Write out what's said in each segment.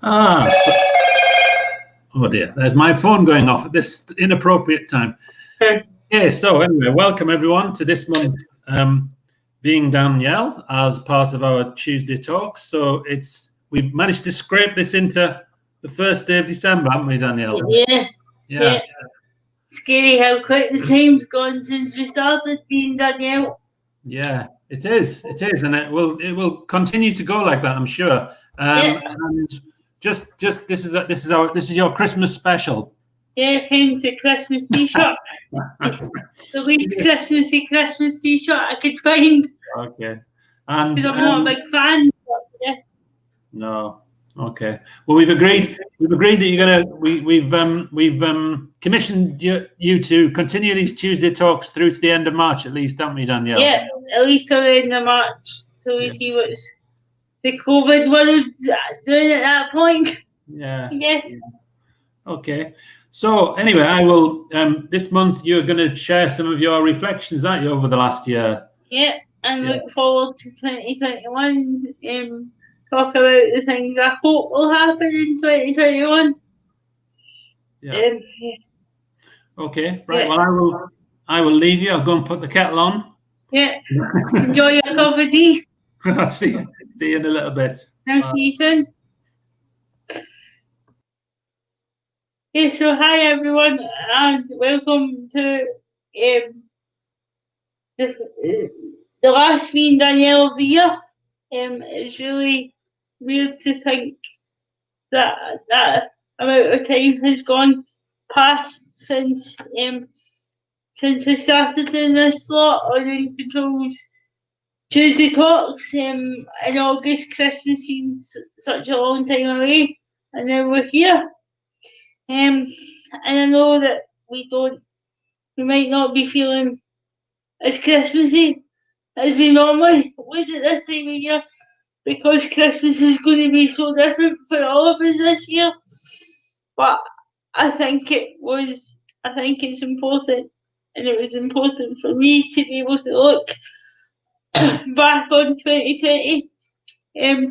Oh dear, there's my phone going off at this inappropriate time. Okay, so anyway, welcome everyone to this month's Being Danielle as part of our Tuesday talks. So we've managed to scrape this into the first day of December, haven't we, Danielle? Yeah. Scary how quick the time's gone since we started Being Danielle. Yeah, it is, and it will continue to go like that, I'm sure. And just this is your Christmas special. Yeah, hence the Christmas t-shirt. The least Christmassy Christmas t-shirt I could find. Okay. And because I'm not a big fan. No. Okay. Well, we've agreed that you're gonna. We've commissioned you to continue these Tuesday talks through to the end of March, at least, haven't we, Danielle? Yeah, at least till the end of March, till we see what's the COVID world's doing at that point. Yeah. Yes. Okay. So anyway, I will. This month, you're going to share some of your reflections, aren't you, over the last year? Yeah, and look forward to 2021. Talk about the things I hope will happen in 2021. Yeah. Okay. Right. Yeah. Well, I will leave you. I'll go and put the kettle on. Yeah. Enjoy your coffee tea. I'll see you in a little bit. Nice to see you soon. Okay, so hi everyone, and welcome to the last Being Danielle of the year. It's really weird to think that amount of time has gone past since I started doing this slot on In Control's Tuesday Talks. In August, Christmas seems such a long time away, and now we're here. And I know that we might not be feeling as Christmassy as we normally would at this time of year, because Christmas is going to be so different for all of us this year. But I think it's important, and it was important for me to be able to look back on 2020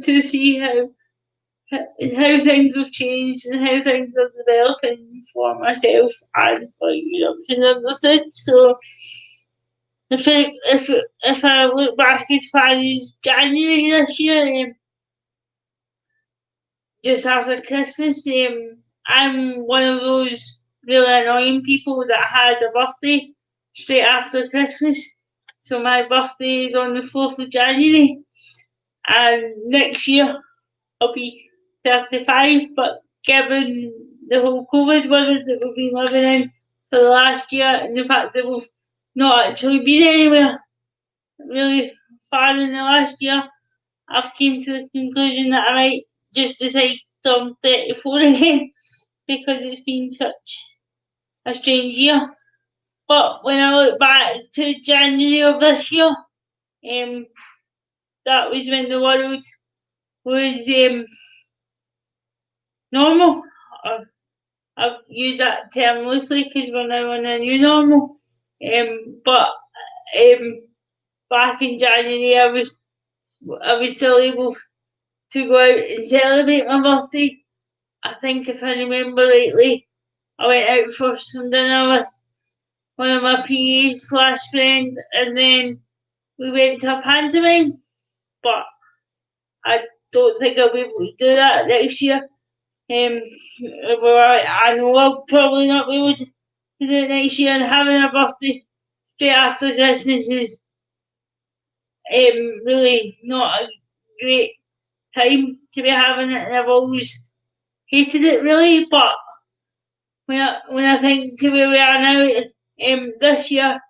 to see how things have changed and how things are developing for myself and for European understood. So if I look back as far as January this year, just after Christmas, I'm one of those really annoying people that has a birthday straight after Christmas. So my birthday is on the 4th of January, and next year I'll be 35, but given the whole COVID world that we've been living in for the last year, and the fact that we've not actually been anywhere really far in the last year, I've came to the conclusion that I might just decide to turn 34 again, because it's been such a strange year. But when I look back to January of this year, that was when the world was normal. I've used that term loosely because we're now in a new normal. But back in January, I was still able to go out and celebrate my birthday. I think, if I remember rightly, I went out for some dinner with one of my PA/friends, and then we went to a pantomime. But I don't think I'll be able to do that next year. I know I'll probably not be able to do it next year, and having a birthday straight after Christmas is really not a great time to be having it, and I've always hated it really. But when I think to where we are now, this year,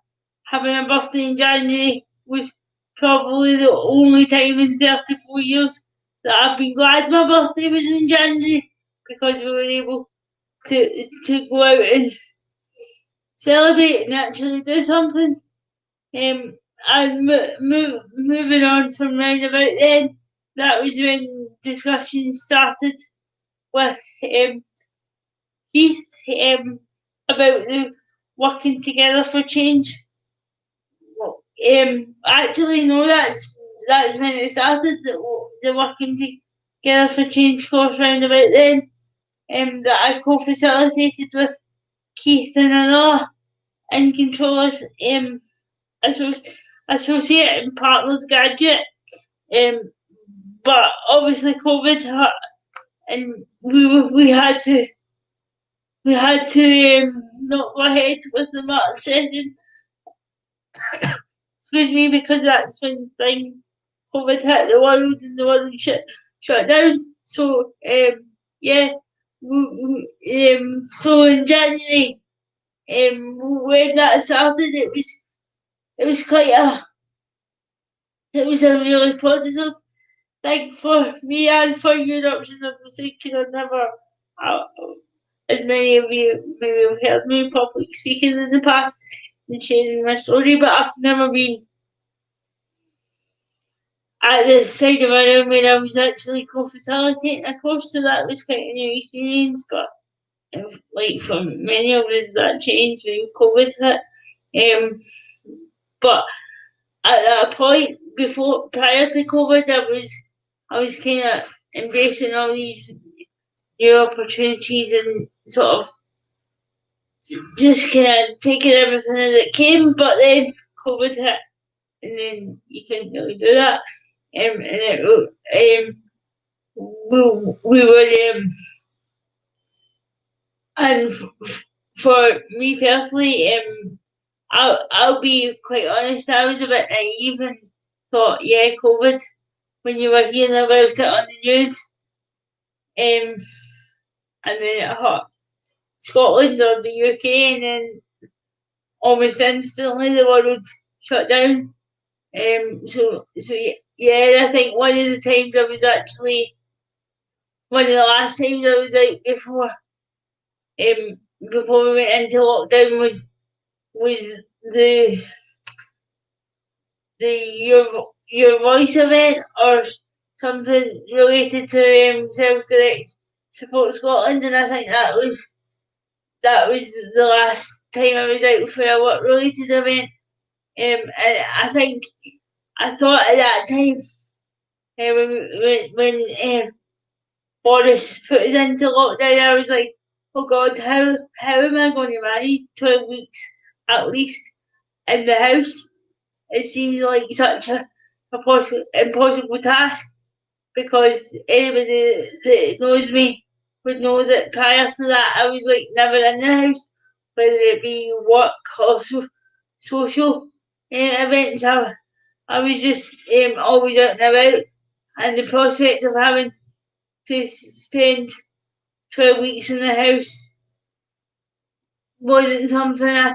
having a birthday in January was probably the only time in 34 years that I've been glad my birthday was in January, because we were able to go out and celebrate and actually do something. And moving on from round about then, that was when discussions started with Keith about the working together for change. Actually, no, that's when it started, the working Gather for Change course round about then, that I co-facilitated with Keith and another in controllers, associate and partners graduate. But obviously COVID hit, and we had to not go ahead with the March session. Excuse me, because that's when things COVID hit the world and the world shut down. So so in January, when that started, it was a really positive thing for me and for Eruption of the Sea, because I've never, as many of you maybe have heard me public speaking in the past and sharing my story, but I've never been at the side of a room when I was actually co-facilitating a course, so that was quite a new experience. But like for many of us, that changed when COVID hit. But at that point, prior to COVID, I was kind of embracing all these new opportunities and sort of just kind of taking everything as it came. But then COVID hit, and then you couldn't really do that. And we were and for me personally, I'll be quite honest, I was a bit naive and thought, yeah, COVID, when you were hearing about it on the news, and then it hit Scotland or the UK, and then almost instantly the world shut down. So yeah, I think one of the last times I was out before we went into lockdown was the your voice event or something related to self-direct support Scotland, and I think that was the last time I was out for a work related event. And I think I thought at that time when Boris put us into lockdown, I was like, oh God, how am I going to manage 12 weeks at least in the house? It seems like such a impossible task, because anybody that knows me would know that prior to that I was like never in the house, whether it be work or social events. I was just always out and about, and the prospect of having to spend 12 weeks in the house wasn't something I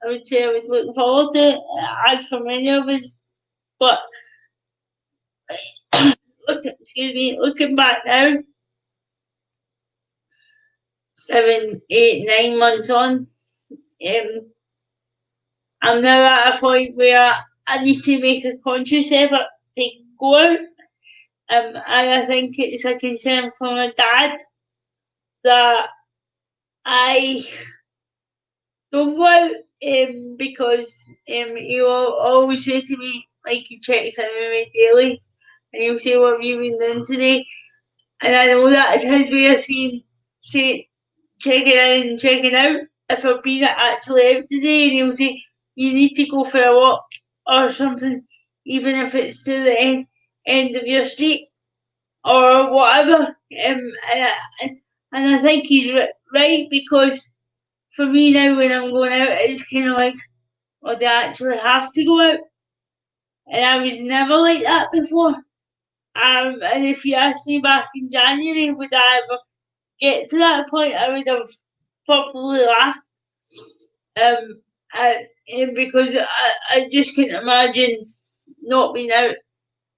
would say I would look forward to, as for many of us. But looking back now, 7, 8, 9 months on, I'm now at a point where I need to make a conscious effort to go out. And I think it's a concern for my dad that I don't go out, because he will always say to me, like, he checks in with me daily, and he'll say, what have you been doing today? And I know that's his way of checking in and checking out if I've been actually out today, and he'll say, you need to go for a walk or something, even if it's to the end of your street or whatever. And I think he's right, because for me now, when I'm going out, it's kind of like, well, do I actually have to go out? And I was never like that before. And if you asked me back in January, would I ever get to that point, I would have probably laughed. Because I just couldn't imagine not being out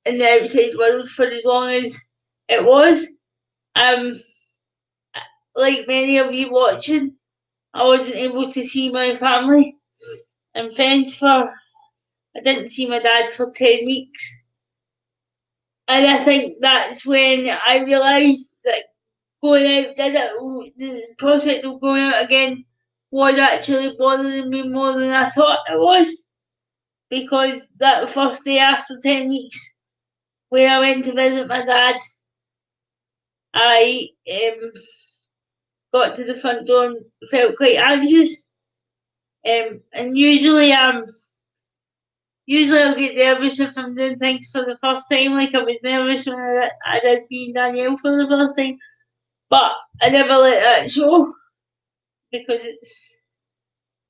in the outside world for as long as it was. Like many of you watching, I wasn't able to see my family and friends I didn't see my dad for 10 weeks. And I think that's when I realised that going out, the prospect of going out again was actually bothering me more than I thought it was. Because that first day after 10 weeks when I went to visit my dad, I got to the front door and felt quite anxious. And usually I'll get nervous if I'm doing things for the first time. Like I was nervous when I did Being Danielle for the first time, but I never let that show because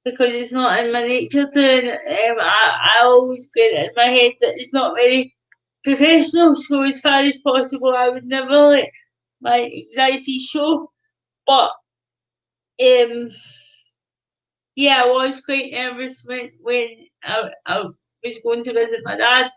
it's not in my nature to. I always get it in my head that it's not very professional. So as far as possible, I would never let my anxiety show. But yeah, I was quite nervous when I was going to visit my dad,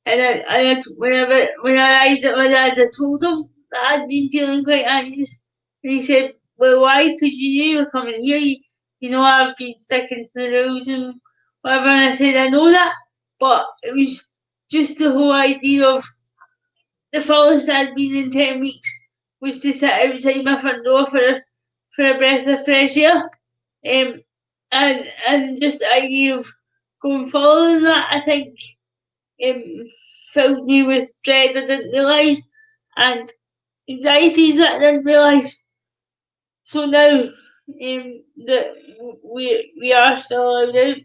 and when I arrived at my dad's, I told him that I'd been feeling quite anxious, and he said, "Well, why? Because you knew you were coming here. You know I've been sticking to the rules and whatever." And I said, "I know that, but it was just the whole idea of the furthest I'd been in 10 weeks was to sit outside my front door for a breath of fresh air." And just the idea of going further than that, I think, filled me with dread I didn't realise, and anxieties that I didn't realise. So now that we are still allowed out,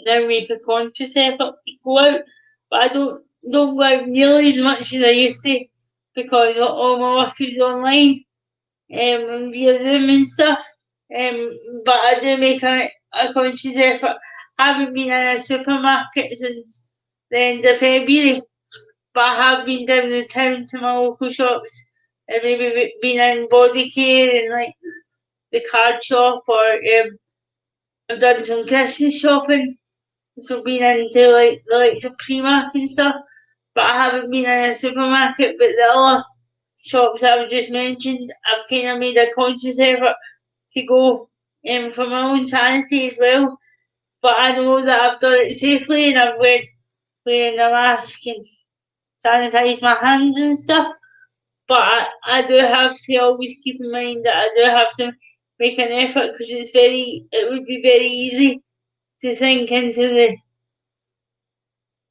now make a conscious effort to go out, but I don't go out nearly as much as I used to because all my work is online and via Zoom and stuff. But I do make a conscious effort. I haven't been in a supermarket since the end of February, but I have been down the town to my local shops and maybe been in body care and like the card shop, or I've done some Christmas shopping, so been into like the likes of Primark and stuff, but I haven't been in a supermarket. But the other shops that I've just mentioned, I've kind of made a conscious effort to go for my own sanity as well. But I know that I've done it safely and I've wearing a mask and sanitise my hands and stuff. But I do have to always keep in mind that I do have to make an effort because it would be very easy to sink into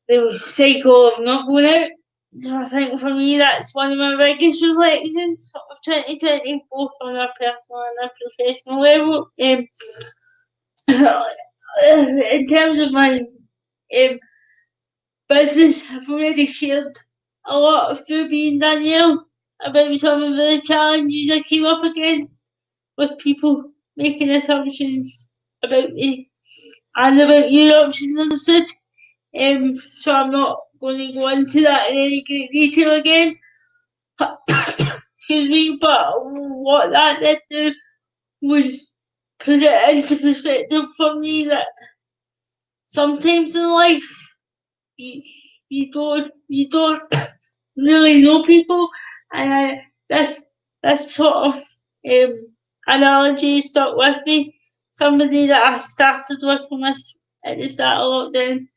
the cycle of not going out. So I think for me that's one of my biggest reflections of 2020, both on a personal and a professional level. In terms of my business, I've already shared a lot through Being Danielle about some of the challenges I came up against with people making assumptions about me and about your options understood. So I'm not going to go into that in any great detail again. Excuse me, but what that did do was put it into perspective for me that sometimes in life you don't really know people, and this sort of analogy stuck with me. Somebody that I started working with at the start of lockdown,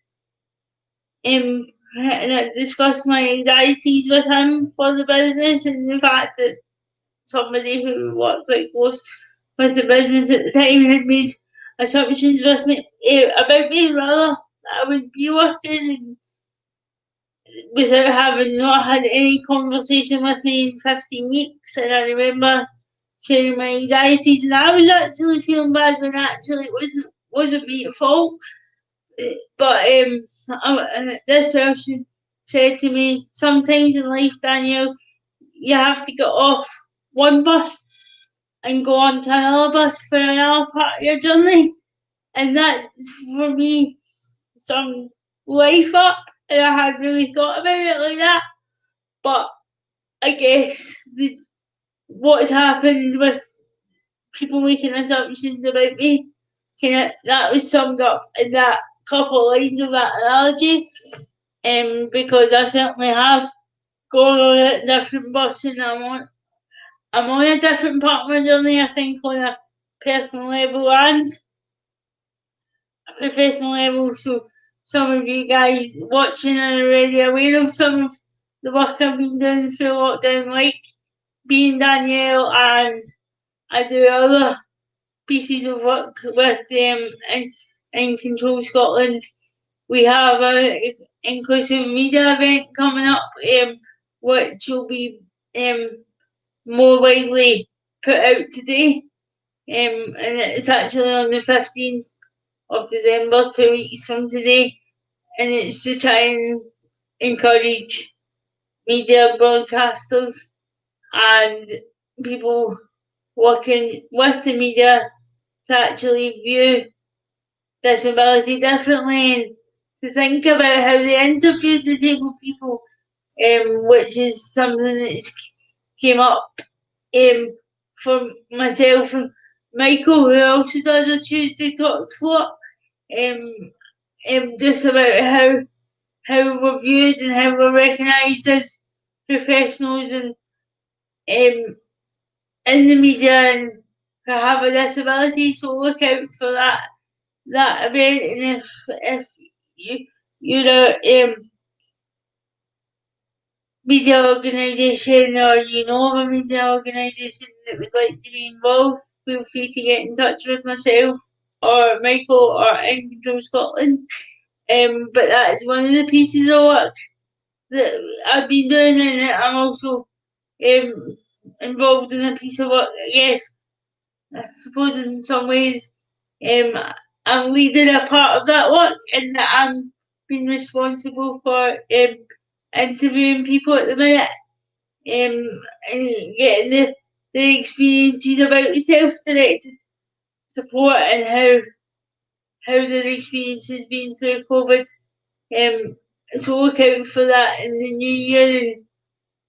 and I discussed my anxieties with him for the business, and the fact that somebody who worked quite close with the business at the time had made assumptions with me about me, rather, that I would be working, and without having not had any conversation with me in 15 weeks. And I remember sharing my anxieties, and I was actually feeling bad when actually it wasn't me at fault. But this person said to me, sometimes in life, Danielle, you have to get off one bus and go on to another bus for another part of your journey. And that, for me, summed life up, and I hadn't really thought about it like that. But I guess what's happened with people making assumptions about me, that was summed up in that couple of lines of that analogy. Because I certainly have gone on a different bus, and I'm on a different part of my journey, I think, on a personal level and a professional level. So some of you guys watching are already aware of some of the work I've been doing through lockdown, like Being Danielle, and I do other pieces of work with them in Control Scotland. We have inclusive media event coming up, which will be more widely put out today. And it's actually on the 15th of December, 2 weeks from today, and it's to try and encourage media broadcasters and people working with the media to actually view disability differently and to think about how they interview disabled people, which is something that's came up for myself and Michael, who also does a Tuesday talk slot, just about how we're viewed and how we're recognised as professionals and in the media and who have a disability. So look out for that event, and if you're a media organisation or you know of a media organisation that would like to be involved, feel free to get in touch with myself or Michael or In Control Scotland. But that is one of the pieces of work that I've been doing, and I'm also involved in a piece of work. Yes, I suppose in some ways I'm leading a part of that work, and that I'm being responsible for interviewing people at the minute, and getting the experiences about self-directed support and how their experience has been through COVID. So look out for that in the new year,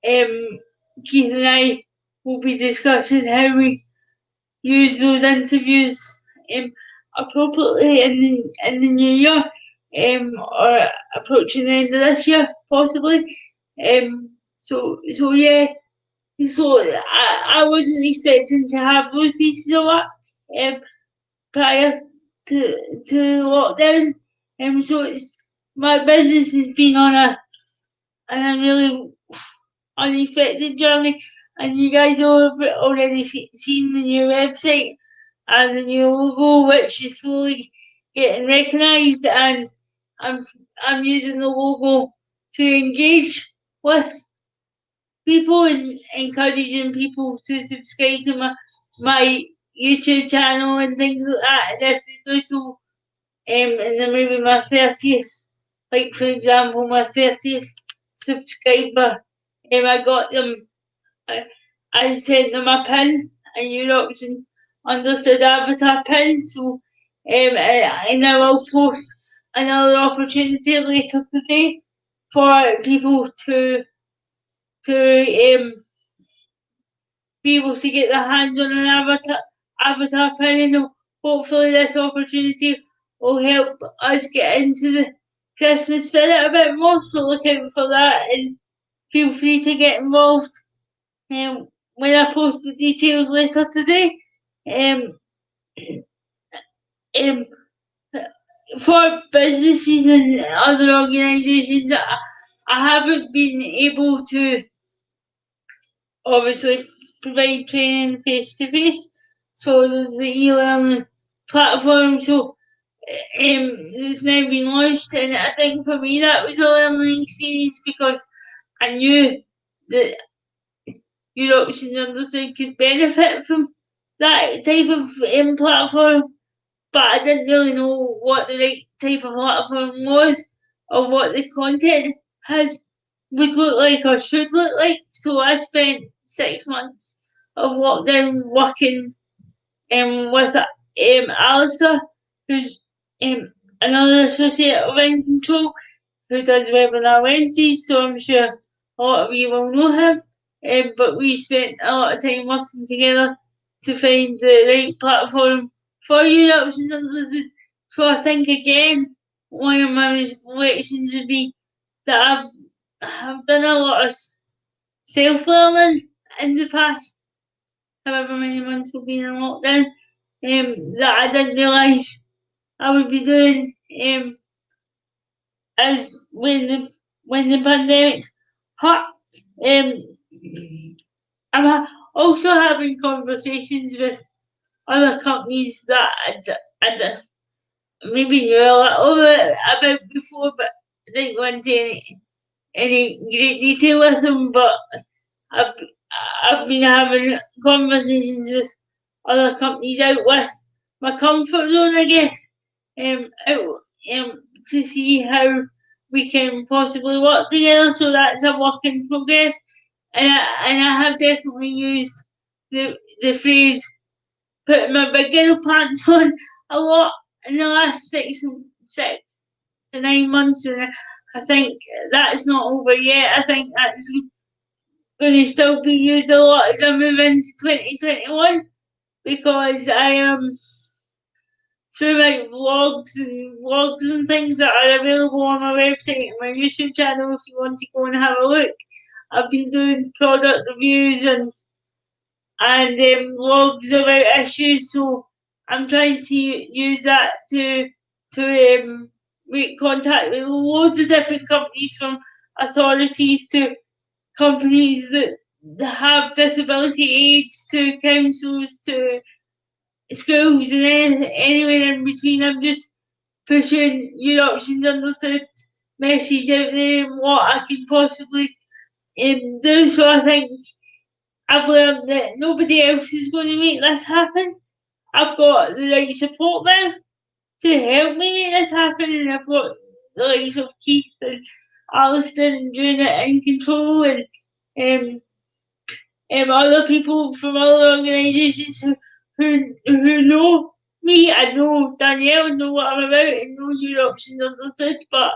and Keith and I will be discussing how we use those interviews appropriately in the new year, or approaching the end of this year possibly. So yeah. So I wasn't expecting to have those pieces of work prior to lockdown. So it's my business has been on a really unexpected journey, and you guys have already seen the new website and the new logo, which is slowly getting recognised, and I'm using the logo to engage with people and encouraging people to subscribe to my YouTube channel and things like that. And if they do so, and then maybe my 30th, like for example, my 30th subscriber, I got them, I sent them a pin, a Europe's understood avatar pin, so and I will post another opportunity later today for people to be able to get their hands on an avatar pin, and hopefully this opportunity will help us get into the Christmas spirit a bit more, so look out for that and feel free to get involved when I post the details later today. Um, um, for businesses and other organisations, I haven't been able to obviously provide training face to face. So there's the e-learning platform. So it's now been launched, and I think for me that was a learning experience because I knew that Europe's Understood could benefit from that type of platform, but I didn't really know what the right type of platform was or what the content would look like or should look like. So I spent 6 months of lockdown working with Alistair, who's another associate of In Control, who does Webinar Wednesdays, so I'm sure a lot of you will know him. But we spent a lot of time working together to find the right platform for Europe's Understood. So I think again, one of my reflections would be that I've done a lot of self-learning in the past, however many months we've been in lockdown, that I didn't realise I would be doing as when the pandemic hit. I'm also having conversations with other companies that I'd maybe knew a little bit about before, but didn't go into any great detail with them, but I've been having conversations with other companies out with my comfort zone, I guess, out, to see how we can possibly work together. So that's a work in progress, and I have definitely used the phrase "putting my big girl pants on" a lot in the last 6 to 9 months, and I think that's not over yet. I think that's going to still be used a lot as I move into 2021, because I am through my vlogs and things that are available on my website and my YouTube channel if you want to go and have a look. I've been doing product reviews and vlogs about issues, so I'm trying to use that to make contact with loads of different companies, from authorities to companies that have disability aids to councils to schools and anywhere in between. I'm just pushing your options understood message out there and what I can possibly do. So I think I've learned that nobody else is going to make this happen. I've got the right support now to help me make this happen, and I've got the likes of Keith and Alistair and Janet in control, and other people from other organisations who know me and know Danielle and know what I'm about and know your options understood. But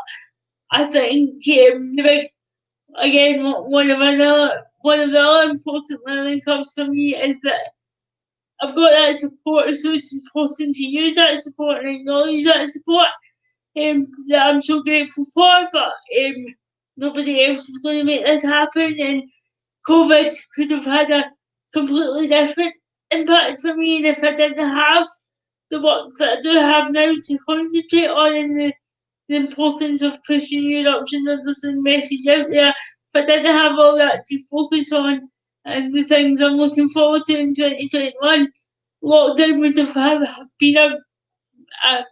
I think the big, again, one of the other important learning curves for me is that I've got that support, so it's important to use that support and acknowledge that support that I'm so grateful for. But nobody else is going to make this happen, and COVID could have had a completely different impact for me, and if I didn't have the work that I do have now to concentrate on, and the importance of pushing your options and understand message out there, if I didn't have all that to focus on and the things I'm looking forward to in 2021, lockdown would have been a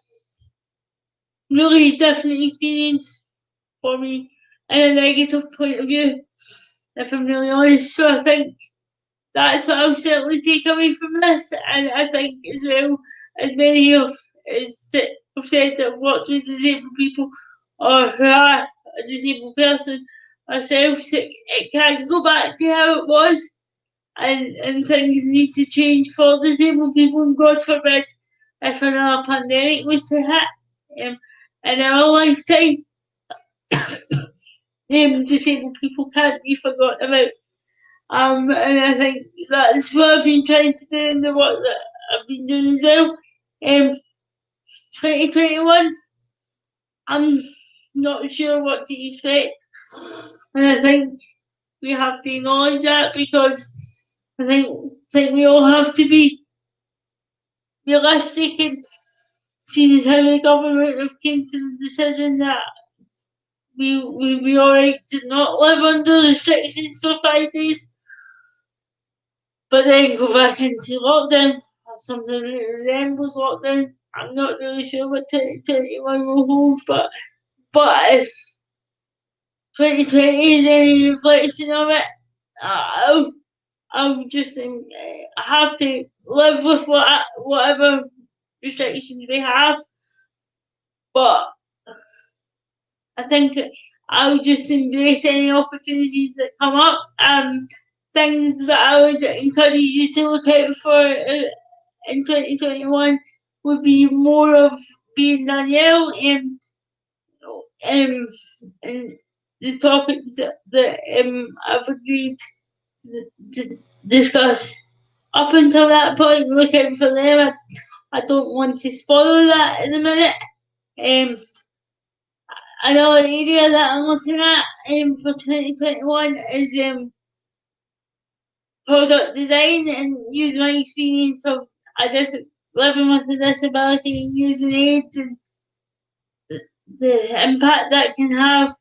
really different experience for me in a negative point of view, if I'm really honest. So I think that's what I'll certainly take away from this, and I think as well, as many have said that have worked with disabled people or who are a disabled person ourselves, it can't go back to how it was, and things need to change for disabled people, and God forbid if another pandemic was to hit in our lifetime, disabled people can't be forgotten about. And I think that's what I've been trying to do in the work that I've been doing as well. 2021, I'm not sure what to expect, and I think we have to acknowledge that, because I think we all have to be realistic and see as how the government have came to the decision that we'd be alright to not live under restrictions for 5 days, but then go back into lockdown or something that resembles lockdown. I'm not really sure what 2021 will hold, but if 2020 is any reflection of it, I'll just have to live with whatever restrictions we have. But I think I'll just embrace any opportunities that come up. Things that I would encourage you to look out for in 2021 would be more of Being Danielle, and the topics that I've agreed to discuss up until that point. Look out for them. I don't want to spoil that in a minute. Another area that I'm looking at for 2021 is product design, and using my experience of living with a disability and using aids, and the impact that can have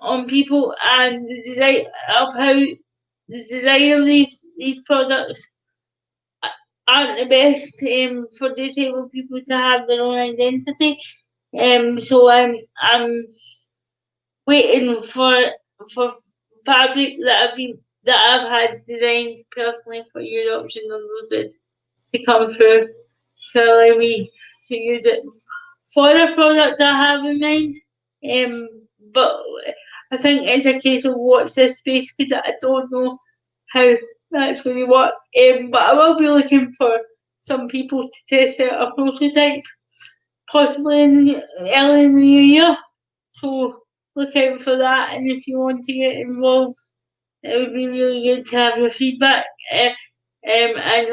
on people, and the design of how the design of these products aren't the best for disabled people to have their own identity. So I'm waiting for fabric that I've had designed personally for your option numbers to come through to allow me to use it for a product I have in mind. But I think it's a case of watch this space because I don't know how that's going to work. But I will be looking for some people to test out a prototype, possibly early in the new year. So look out for that, and if you want to get involved, it would be really good to have your feedback. And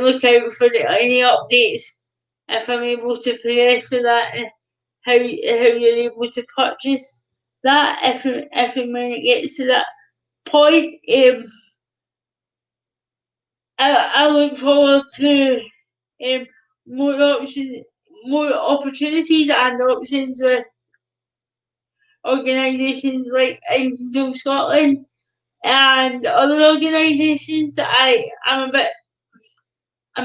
look out for any updates if I'm able to progress with that. How you're able to purchase that if and when it gets to that point. I look forward to more options, more opportunities and options with organisations like Angel Scotland and other organisations. I'm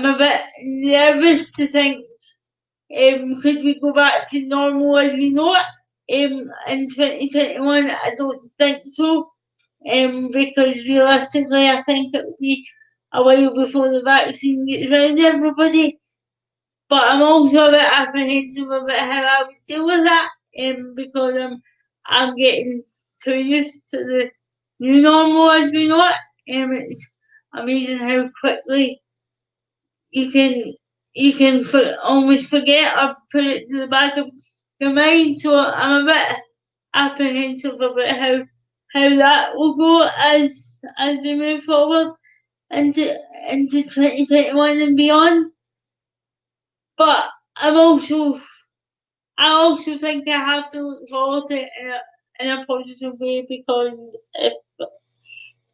a bit nervous to think, could we go back to normal as we know it? In 2021, I don't think so. Because realistically, I think it'll be a while before the vaccine gets round to everybody. But I'm also a bit apprehensive about how I would deal with that, because I'm getting too used to the new normal as we know it. It's amazing how quickly you can almost forget or put it to the back of your mind. So I'm a bit apprehensive about how that will go as we move forward into 2021 and beyond. But I also think I have to look forward to it in a positive way, because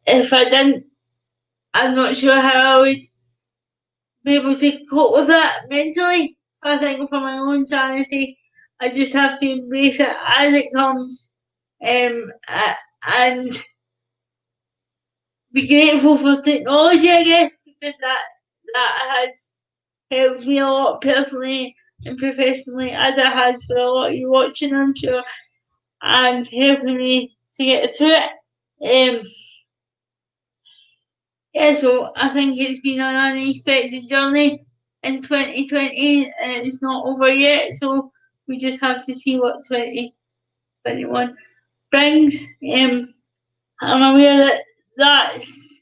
if I didn't, I'm not sure how I would be able to cope with that mentally. So I think for my own sanity, I just have to embrace it as it comes, and be grateful for technology, I guess, because that has helped me a lot personally and professionally, as it has for a lot of you watching, I'm sure, and helping me to get through it. Yeah, so I think it's been an unexpected journey in 2020, and it's not over yet. So we just have to see what 2021 brings. I'm aware that that's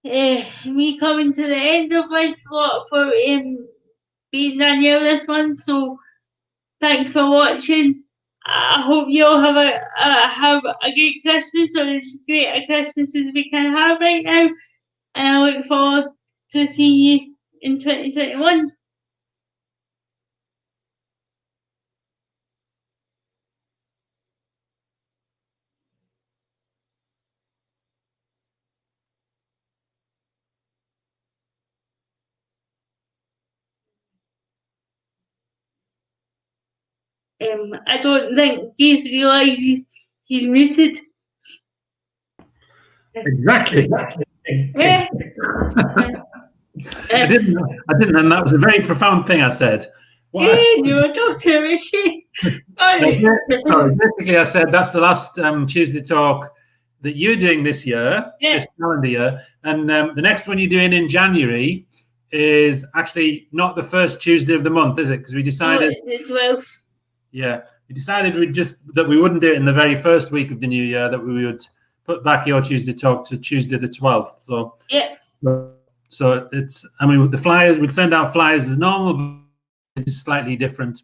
me coming to the end of my slot for Being Danielle this month. So thanks for watching. I hope you all have a great Christmas, or as great a Christmas as we can have right now. And I look forward to seeing you in 2021. I don't think Keith realises he's muted. Exactly. Yeah. I didn't, and that was a very profound thing I said. You were talking, Ricky. Sorry. Basically, I said that's the last Tuesday talk that you're doing this year, this calendar year, and the next one you're doing in January is actually not the first Tuesday of the month, is it? Because we decided. No, it's the 12th. Yeah, we decided that we wouldn't do it in the very first week of the new year. That we would put back your Tuesday talk to Tuesday the 12th. So yeah. So it's, I mean, the flyers, we'd send out flyers as normal, but it's slightly different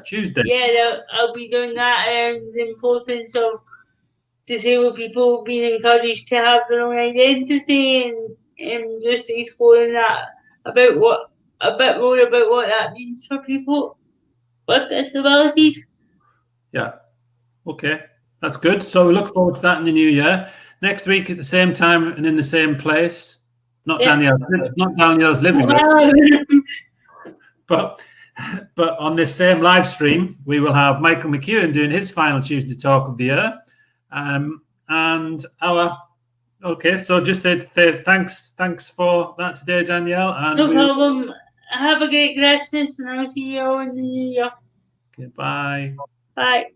Tuesday. Yeah, I'll be doing that, and the importance of disabled people being encouraged to have their own identity, and just exploring that a bit more about what that means for people with disabilities. Yeah. Okay. That's good. So we look forward to that in the new year. Next week at the same time and in the same place. Not Danielle's living room. But on this same live stream, we will have Michael McEwen doing his final Tuesday talk of the year. And so just say thanks for that today, Danielle. And no problem. Have a great Christmas, and I'll see you all in the new year. Okay, bye. Bye.